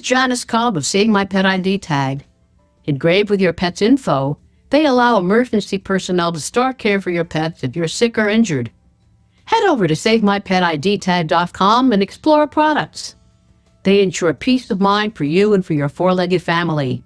With Janice Cobb of Save My Pet ID Tag, engraved with your pet's info, they allow emergency personnel to start care for your pets if you're sick or injured. Head over to SaveMyPetIDTag.com and explore products. They ensure peace of mind for you and for your four-legged family.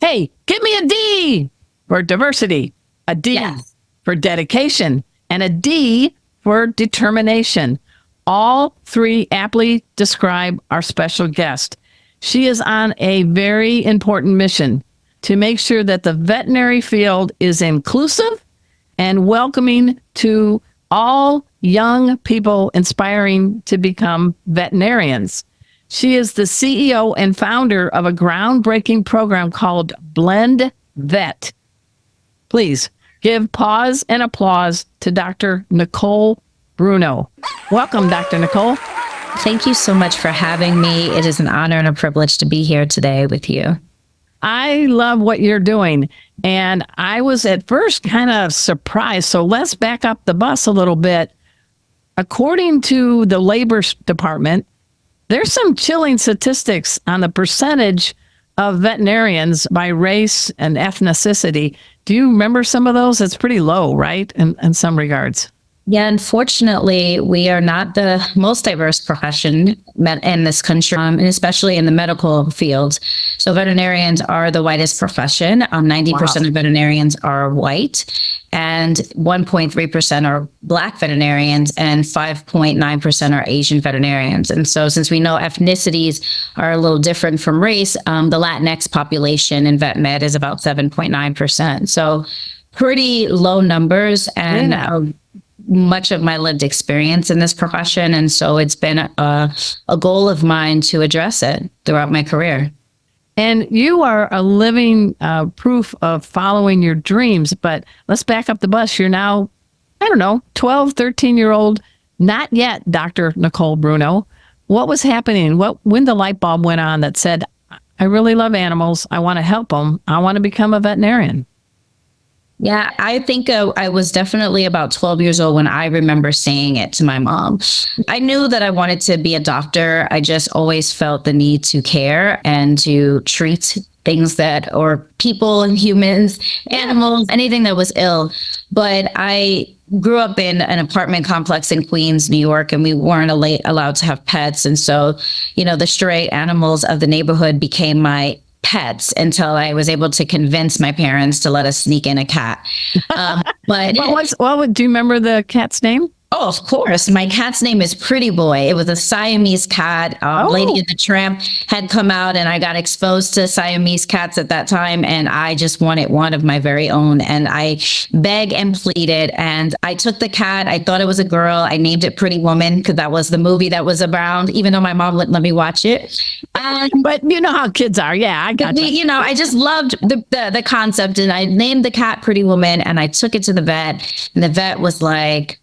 Hey, give me a D for diversity, a D for dedication, and a D for determination. All three aptly describe our special guest. She is on a very important mission to make sure that the veterinary field is inclusive and welcoming to all young people inspiring to become veterinarians. She is the CEO and founder of a groundbreaking program called blendVET. Please give pause and applause to Dr. Nicole Bruno. Welcome, Dr. Nicole. Thank you so much for having me. It is an honor and a privilege to be here today with you. I love what you're doing. And I was at first kind of surprised. So let's back up the bus a little bit. According to the Labor Department, there's some chilling statistics on the percentage of veterinarians by race and ethnicity. Do you remember some of those? It's pretty low, right? In some regards. Yeah, unfortunately, we are not the most diverse profession in this country, and especially in the medical field. So veterinarians are the whitest profession. 90% of veterinarians are white, and 1.3% are Black veterinarians, and 5.9% are Asian veterinarians. And so since we know ethnicities are a little different from race, the Latinx population in vet med is about 7.9%. So pretty low numbers, and much of my lived experience in this profession. And so it's been a goal of mine to address it throughout my career. And you are a living proof of following your dreams. But let's back up the bus. You're now, 12, 13-year-old, not yet Dr. Nicole Bruno. What was happening? When the light bulb went on that said, I really love animals. I want to help them. I want to become a veterinarian. Yeah, I think I was definitely about 12 years old when I remember saying it to my mom. I knew that I wanted to be a doctor. I just always felt the need to care and to treat things or people and humans, animals, anything that was ill. But I grew up in an apartment complex in Queens, New York, and we weren't allowed to have pets. And so, the stray animals of the neighborhood became my pets until I was able to convince my parents to let us sneak in a cat. But do you remember the cat's name? Oh, of course. My cat's name is Pretty Boy. It was a Siamese cat. Lady and the Tramp had come out, and I got exposed to Siamese cats at that time. And I just wanted one of my very own. And I begged and pleaded. And I took the cat. I thought it was a girl. I named it Pretty Woman because that was the movie that was around, even though my mom wouldn't let me watch it. But you know how kids are. Yeah, I got you. I just loved the concept. And I named the cat Pretty Woman. And I took it to the vet. And the vet was like,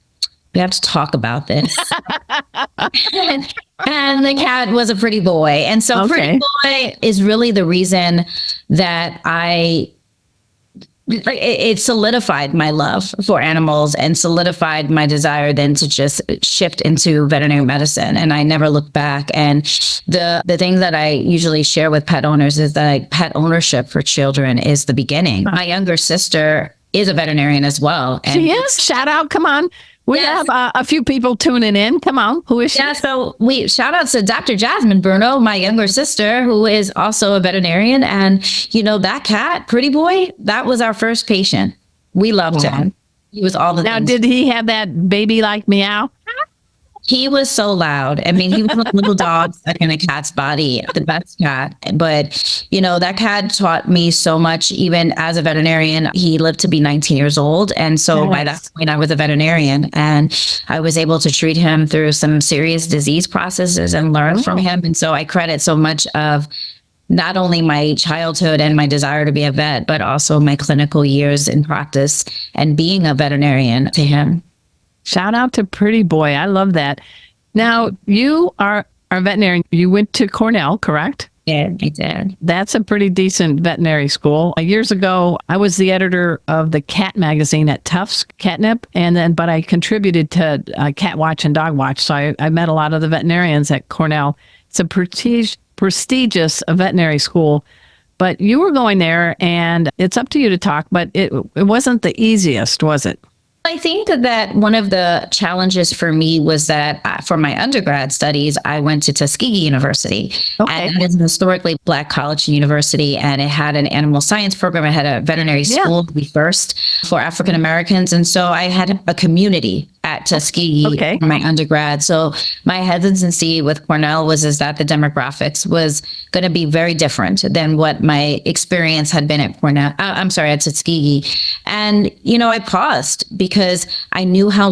we have to talk about this. and the cat was a Pretty Boy. And so Pretty Boy is really the reason that it solidified my love for animals and solidified my desire then to just shift into veterinary medicine. And I never looked back. And the thing that I usually share with pet owners is that pet ownership for children is the beginning. My younger sister is a veterinarian as well. And she is? Shout out. Come on. We have a few people tuning in. Come on. Who is she? Yeah, so shout out to Dr. Jasmine Bruno, my younger sister, who is also a veterinarian. And, that cat, Pretty Boy, that was our first patient. We loved him. He was all the Now, things. did he have that baby-like meow? He was so loud. I mean, he was like a little dog stuck in a cat's body, the best cat. But, that cat taught me so much, even as a veterinarian. He lived to be 19 years old. And so by that point, I was a veterinarian, and I was able to treat him through some serious disease processes and learn from him. And so I credit so much of not only my childhood and my desire to be a vet, but also my clinical years in practice and being a veterinarian to him. Shout out to Pretty Boy. I love that. Now, you are a veterinarian. You went to Cornell, correct? Yeah, I did. That's a pretty decent veterinary school. Years ago, I was the editor of the cat magazine at Tufts, Catnip, but I contributed to Cat Watch and Dog Watch. So I met a lot of the veterinarians at Cornell. It's a prestigious veterinary school. But you were going there, and it's up to you to talk, but it wasn't the easiest, was it? I think that one of the challenges for me was that for my undergrad studies, I went to Tuskegee University. Okay. And it's an historically Black college and university, and it had an animal science program. It had a veterinary school, the first for African Americans. And so I had a community at Tuskegee for my undergrad. So my hesitancy with Cornell was that the demographics was going to be very different than what my experience had been at Cornell. I'm sorry, at Tuskegee. And, I paused because I knew how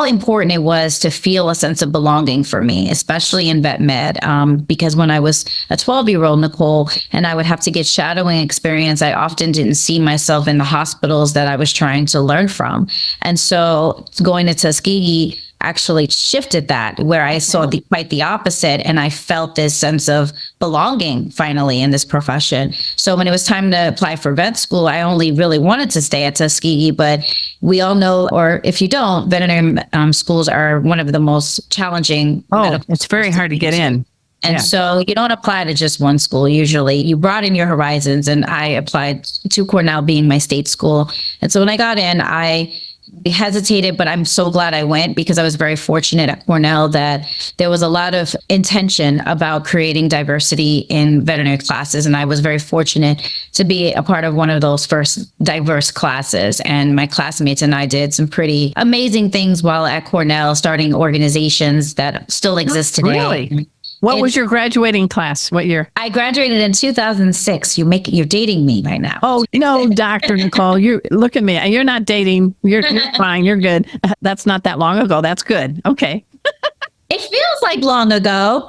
important it was to feel a sense of belonging for me, especially in vet med. Because when I was a 12-year-old Nicole and I would have to get shadowing experience, I often didn't see myself in the hospitals that I was trying to learn from. And so going to Tuskegee actually shifted that, where I saw quite the opposite. And I felt this sense of belonging finally in this profession. So when it was time to apply for vet school, I only really wanted to stay at Tuskegee, but we all know, or if you don't, veterinary schools are one of the most challenging. It's very hard to get in. And so you don't apply to just one school. Usually you broaden your horizons, and I applied to Cornell being my state school. And so when I got in, I hesitated, but I'm so glad I went, because I was very fortunate at Cornell that there was a lot of intention about creating diversity in veterinary classes. And I was very fortunate to be a part of one of those first diverse classes. And my classmates and I did some pretty amazing things while at Cornell, starting organizations that still exist today. Really? What was your graduating class? What year? I graduated in 2006. You're dating me right now. Oh, no, Dr. Nicole, look at me. You're not dating. You're fine. You're good. That's not that long ago. That's good. Okay. It feels like long ago,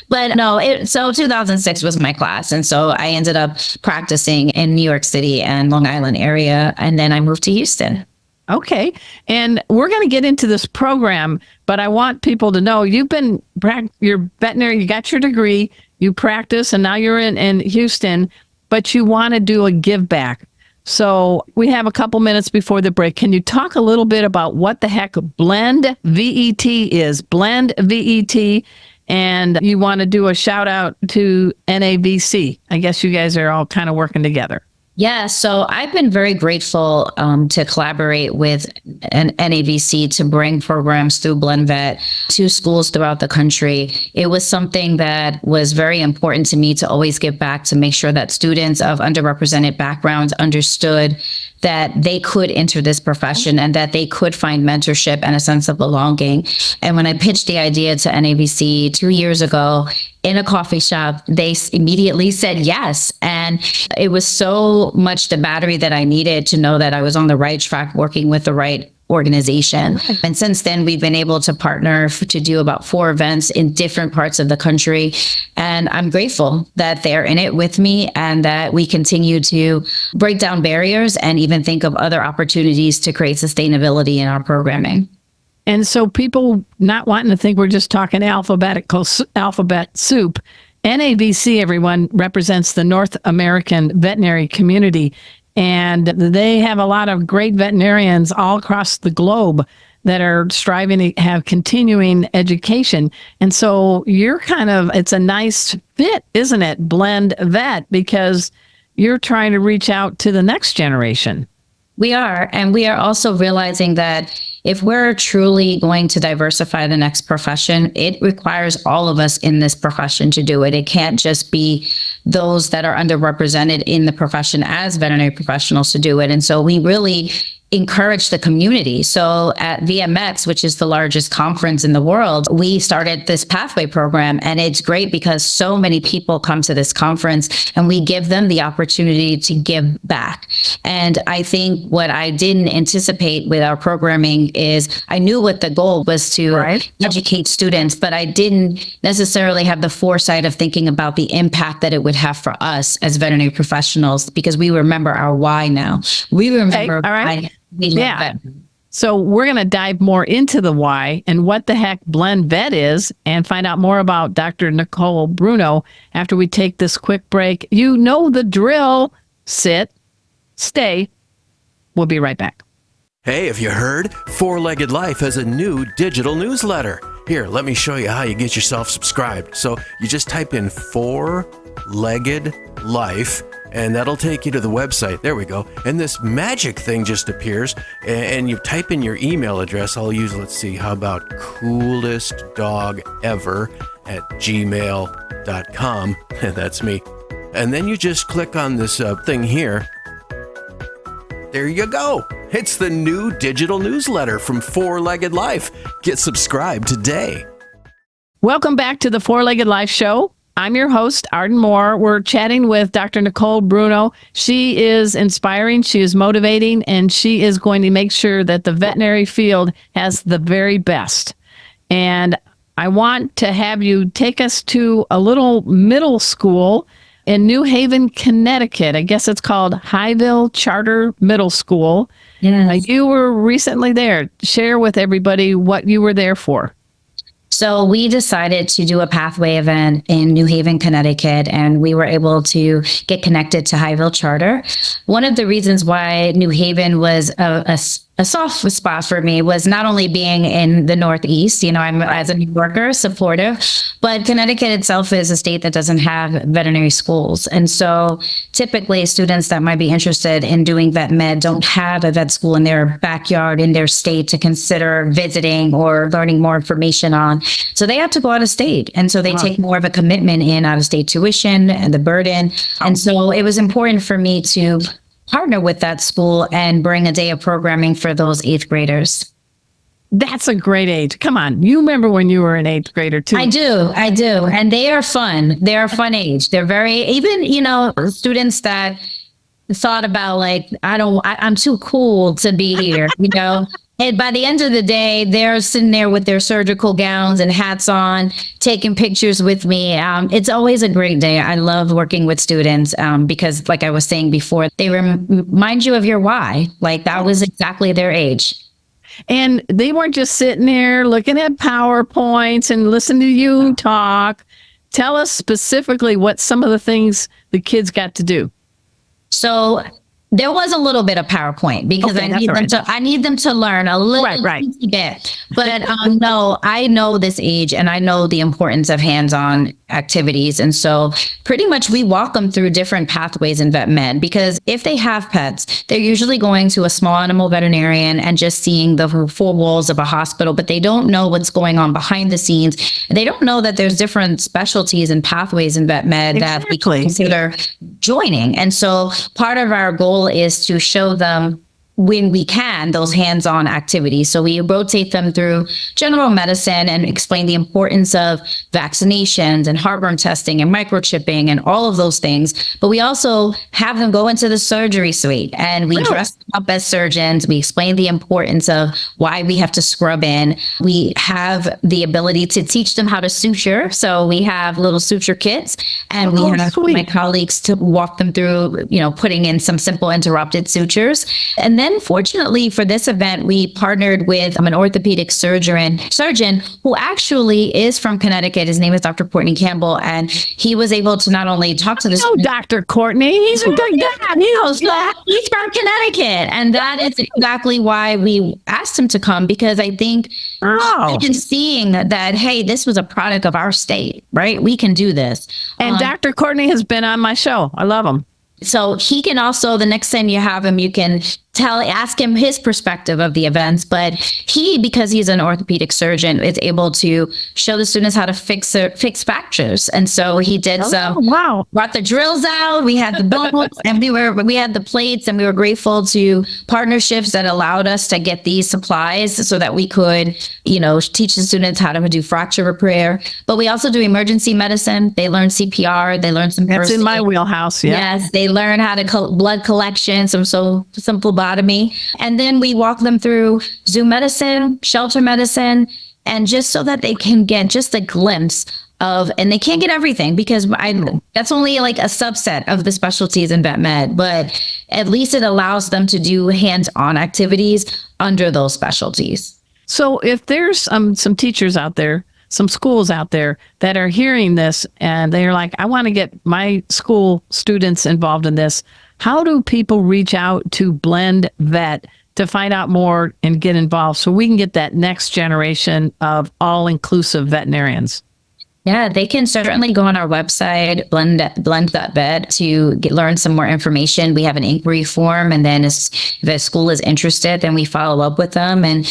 but no, so 2006 was my class. And so I ended up practicing in New York City and Long Island area. And then I moved to Houston. Okay. And we're going to get into this program, but I want people to know you're veterinary, you got your degree, you practice, and now you're in Houston, but you want to do a give back. So we have a couple minutes before the break. Can you talk a little bit about what the heck blendVET is? blendVET. And you want to do a shout out to NAVC. I guess you guys are all kind of working together. Yeah, so I've been very grateful to collaborate with an NAVC to bring programs through blendVET to schools throughout the country. It was something that was very important to me to always give back, to make sure that students of underrepresented backgrounds understood that they could enter this profession and that they could find mentorship and a sense of belonging. And when I pitched the idea to NAVC 2 years ago in a coffee shop, they immediately said yes. And it was so much the battery that I needed to know that I was on the right track, working with the right organization. And since then, we've been able to partner to do about 4 events in different parts of the country. And I'm grateful that they're in it with me and that we continue to break down barriers and even think of other opportunities to create sustainability in our programming. And so people not wanting to think we're just talking alphabet soup, NAVC, everyone, represents the North American veterinary community. And they have a lot of great veterinarians all across the globe that are striving to have continuing education. And so it's a nice fit, isn't it? blendVET, because you're trying to reach out to the next generation. We are. And we are also realizing that if we're truly going to diversify the next profession, it requires all of us in this profession to do it. It can't just be those that are underrepresented in the profession as veterinary professionals to do it. And so we really encourage the community. So at VMX, which is the largest conference in the world, we started this pathway program, and it's great because so many people come to this conference and we give them the opportunity to give back. And I think what I didn't anticipate with our programming is I knew what the goal was to educate students, but I didn't necessarily have the foresight of thinking about the impact that it would have for us as veterinary professionals, because we remember our why now. We remember why we love it. So we're going to dive more into the why and what the heck blendVET is and find out more about Dr. Nicole Bruno after we take this quick break. You know the drill. Sit, stay. We'll be right back. Hey, have you heard? Four-Legged Life has a new digital newsletter. Here, let me show you how you get yourself subscribed. So you just type in Four-Legged Life, and that'll take you to the website. There we go. And this magic thing just appears, and you type in your email address. I'll use, let's see, how about coolestdogever@gmail.com. That's me. And then you just click on this thing here. There you go. It's the new digital newsletter from Four-Legged Life. Get subscribed today. Welcome back to the Four-Legged Life Show. I'm your host, Arden Moore. We're chatting with Dr. Nicole Bruno. She is inspiring, she is motivating, and she is going to make sure that the veterinary field has the very best. And I want to have you take us to a little middle school in New Haven, Connecticut. I guess it's called Highville Charter Middle School. Yes. You were recently there. Share with everybody what you were there for. So we decided to do a pathway event in New Haven, Connecticut, and we were able to get connected to Highville Charter. One of the reasons why New Haven was a soft spot for me was not only being in the Northeast, I'm as a New Yorker supportive, but Connecticut itself is a state that doesn't have veterinary schools. And so typically students that might be interested in doing vet med don't have a vet school in their backyard, in their state to consider visiting or learning more information on. So they have to go out of state. And so they take more of a commitment in out of state tuition and the burden. And so it was important for me to partner with that school and bring a day of programming for those eighth graders. That's a great age. Come on. You remember when you were an eighth grader too. I do. And they are fun. They're a fun age. They're very, even, students that thought about I'm too cool to be here, And by the end of the day, they're sitting there with their surgical gowns and hats on, taking pictures with me. It's always a great day. I love working with students because, like I was saying before, they remind you of your why. Like that was exactly their age. And they weren't just sitting there looking at PowerPoints and listening to you talk. Tell us specifically what some of the things the kids got to do. So there was a little bit of PowerPoint because I need them to learn a little bit. But no, I know this age and I know the importance of hands-on activities. And so pretty much we walk them through different pathways in vet med, because if they have pets, they're usually going to a small animal veterinarian and just seeing the four walls of a hospital, but they don't know what's going on behind the scenes. They don't know that there's different specialties and pathways in vet med that we consider joining. And so part of our goal is to show them, when we can, those hands-on activities. So we rotate them through general medicine and explain the importance of vaccinations and heartworm testing and microchipping and all of those things. But we also have them go into the surgery suite and we dress them up as surgeons. We explain the importance of why we have to scrub in. We have the ability to teach them how to suture. So we have little suture kits, and we have my colleagues to walk them through, putting in some simple interrupted sutures. And then fortunately for this event, we partnered with an orthopedic surgeon who actually is from Connecticut. His name is Dr. Courtney Campbell, and he was able to not only talk to this. Oh, Dr. Courtney, he's a good guy. He's from Connecticut, and that is exactly why we asked him to come, because I think just seeing that, hey, this was a product of our state, right? We can do this. And Dr. Courtney has been on my show. I love him. So he can also, the next time you have him, you can ask him his perspective of the events. But he, because he's an orthopedic surgeon, is able to show the students how to fix fractures. And so he did brought the drills out. We had the bones and we had the plates, and we were grateful to partnerships that allowed us to get these supplies so that we could, teach the students how to do fracture repair. But we also do emergency medicine. They learn CPR. They learn some. That's in my wheelhouse. Yeah. Yes, they learn how to blood collection, some simple phlebotomy. And then we walk them through Zoom medicine, shelter medicine, and just so that they can get just a glimpse and they can't get everything because that's only like a subset of the specialties in vet med, but at least it allows them to do hands-on activities under those specialties. So if there's some teachers out there, some schools out there that are hearing this and they're like, I want to get my school students involved in this, how do people reach out to blendVET to find out more and get involved so we can get that next generation of all-inclusive veterinarians? Yeah, they can certainly go on our website, blend.vet, to learn some more information. We have an inquiry form, and then if the school is interested, then we follow up with them and,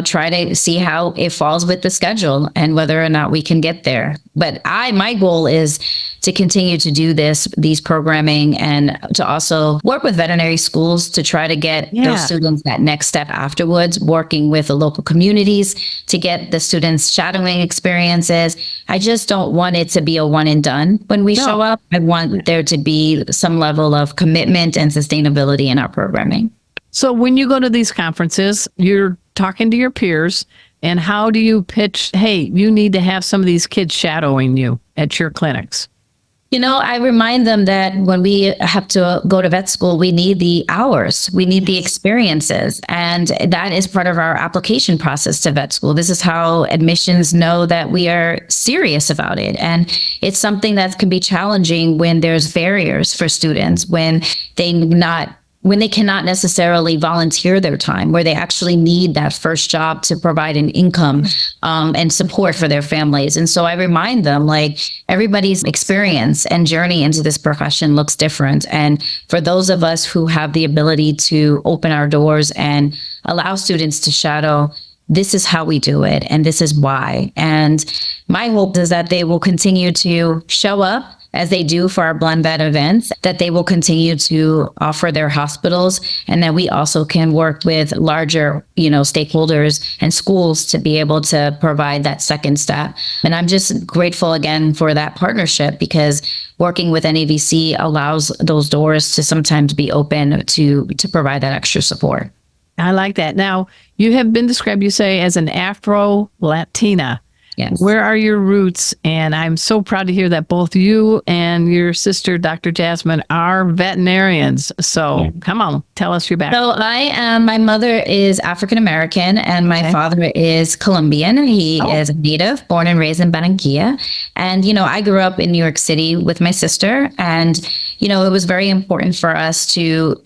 try to see how it falls with the schedule and whether or not we can get there. But my goal is to continue to do these programming and to also work with veterinary schools to try to get those students that next step afterwards, working with the local communities to get the students shadowing experiences. I just don't want it to be a one and done when we show up. I want there to be some level of commitment and sustainability in our programming. So when you go to these conferences, you're talking to your peers, and how do you pitch, hey, you need to have some of these kids shadowing you at your clinics? I remind them that when we have to go to vet school, we need the hours, we need the experiences, and that is part of our application process to vet school. This is how admissions know that we are serious about it. And it's something that can be challenging when there's barriers for students, when they cannot necessarily volunteer their time, where they actually need that first job to provide an income and support for their families. And so I remind them, everybody's experience and journey into this profession looks different. And for those of us who have the ability to open our doors and allow students to shadow, this is how we do it, and this is why. And my hope is that they will continue to show up as they do for our blendVET events, that they will continue to offer their hospitals, and that we also can work with larger, stakeholders and schools to be able to provide that second step. And I'm just grateful again for that partnership, because working with NAVC allows those doors to sometimes be open to provide that extra support. I like that. Now, you have been described, you say, as an Afro-Latina. Yes. Where are your roots? And I'm so proud to hear that both you and your sister, Dr. Jasmine, are veterinarians. So come on, tell us your background. So my mother is African-American and my father is Colombian. He is a native, born and raised in Barranquilla. And, I grew up in New York City with my sister. And, it was very important for us to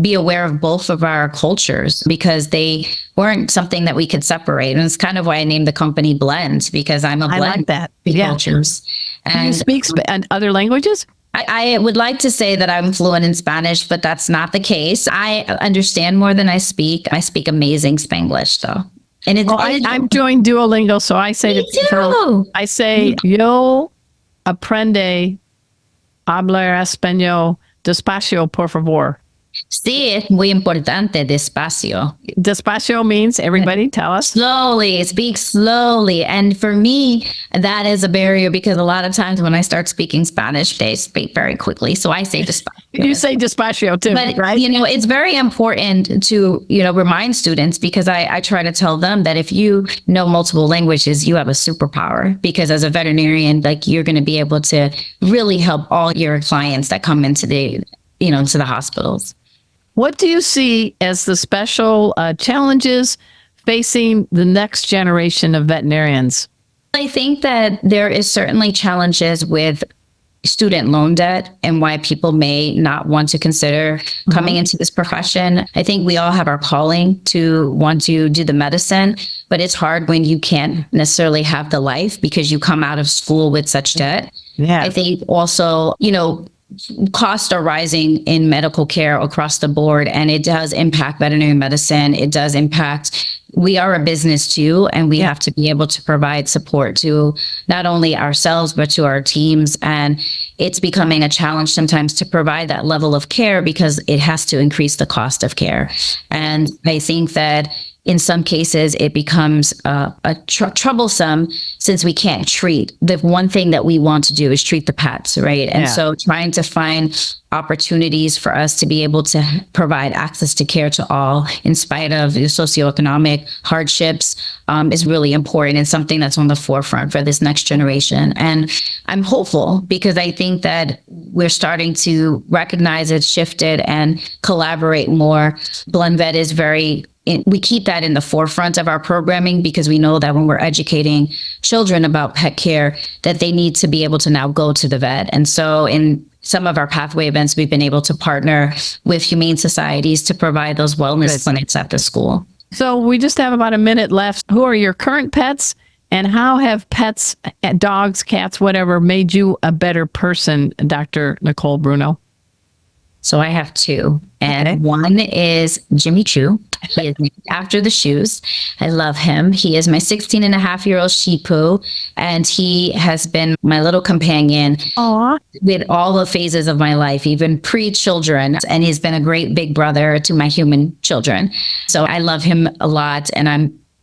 be aware of both of our cultures, because they weren't something that we could separate. And it's kind of why I named the company Blend, because I'm a blend. I like that. Of cultures. And you speak other languages? I would like to say that I'm fluent in Spanish, but that's not the case. I understand more than I speak. I speak amazing Spanglish, though. And I'm doing Duolingo, so I say to people, I say, yo aprende hablar español despacio, por favor. Sí, es muy importante, despacio. Despacio means, everybody tell us. Slowly, speak slowly. And for me, that is a barrier, because a lot of times when I start speaking Spanish, they speak very quickly. So I say despacio. You say despacio too, but, right? It's very important to, remind students, because I try to tell them that if you know multiple languages, you have a superpower, because as a veterinarian, you're going to be able to really help all your clients that come into to the hospitals. What do you see as the special challenges facing the next generation of veterinarians? I think that there is certainly challenges with student loan debt and why people may not want to consider coming into this profession. I think we all have our calling to want to do the medicine, but it's hard when you can't necessarily have the life because you come out of school with such debt. Yeah. I think also, costs are rising in medical care across the board, and it does impact veterinary medicine. It does impact, we are a business too, and we have to be able to provide support to not only ourselves, but to our teams. And it's becoming a challenge sometimes to provide that level of care because it has to increase the cost of care. And I think that in some cases, it becomes troublesome since we can't treat. The one thing that we want to do is treat the pets, right? And so trying to find opportunities for us to be able to provide access to care to all in spite of the socioeconomic hardships is really important and something that's on the forefront for this next generation. And I'm hopeful because I think that we're starting to recognize it's shifted and collaborate more. blendVET is we keep that in the forefront of our programming because we know that when we're educating children about pet care, that they need to be able to now go to the vet. And so in some of our pathway events, we've been able to partner with humane societies to provide those wellness clinics at the school. So we just have about a minute left. Who are your current pets, and how have pets, dogs, cats, whatever, made you a better person, Dr. Nicole Bruno? So I have two, and one is Jimmy Choo. He is named after the shoes. I love him. He is my 16-and-a-half-year-old Shih Tzu, and he has been my little companion with all the phases of my life, even pre-children. And he's been a great big brother to my human children. So I love him a lot, and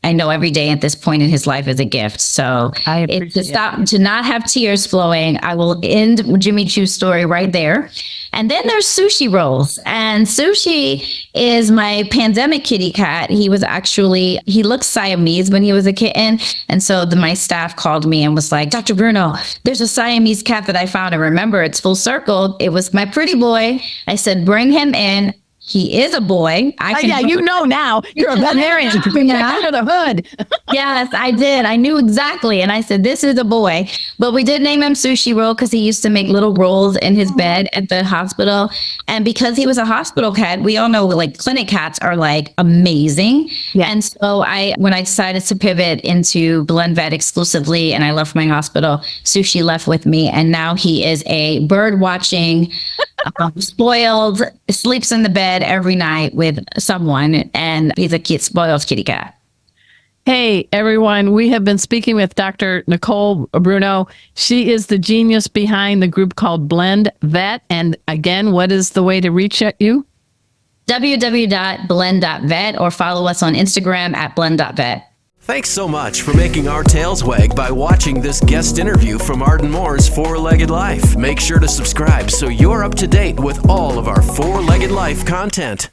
I know every day at this point in his life is a gift. So to not have tears flowing, I will end Jimmy Choo's story right there. And then there's Sushi Rolls. And Sushi is my pandemic kitty cat. He looks Siamese when he was a kitten. And so my staff called me and was like, Dr. Bruno, there's a Siamese cat that I found. And remember, it's full circle. It was my pretty boy. I said, bring him in. He is a boy. You know now. You're a veterinarian. Under the hood. Yes, I did. I knew exactly. And I said, this is a boy. But we did name him Sushi Roll because he used to make little rolls in his bed at the hospital. And because he was a hospital cat, we all know like clinic cats are like amazing. Yeah. And so when I decided to pivot into blendVET exclusively and I left my hospital, Sushi left with me. And now he is a bird watching, spoiled, sleeps in the bed every night with someone, and he's a spoiled kitty cat. Hey, everyone. We have been speaking with Dr. Nicole Bruno. She is the genius behind the group called blendVET. And again, what is the way to reach you? www.blend.vet, or follow us on Instagram at blend.vet. Thanks so much for making our tails wag by watching this guest interview from Arden Moore's Four-Legged Life. Make sure to subscribe so you're up to date with all of our Four-Legged Life content.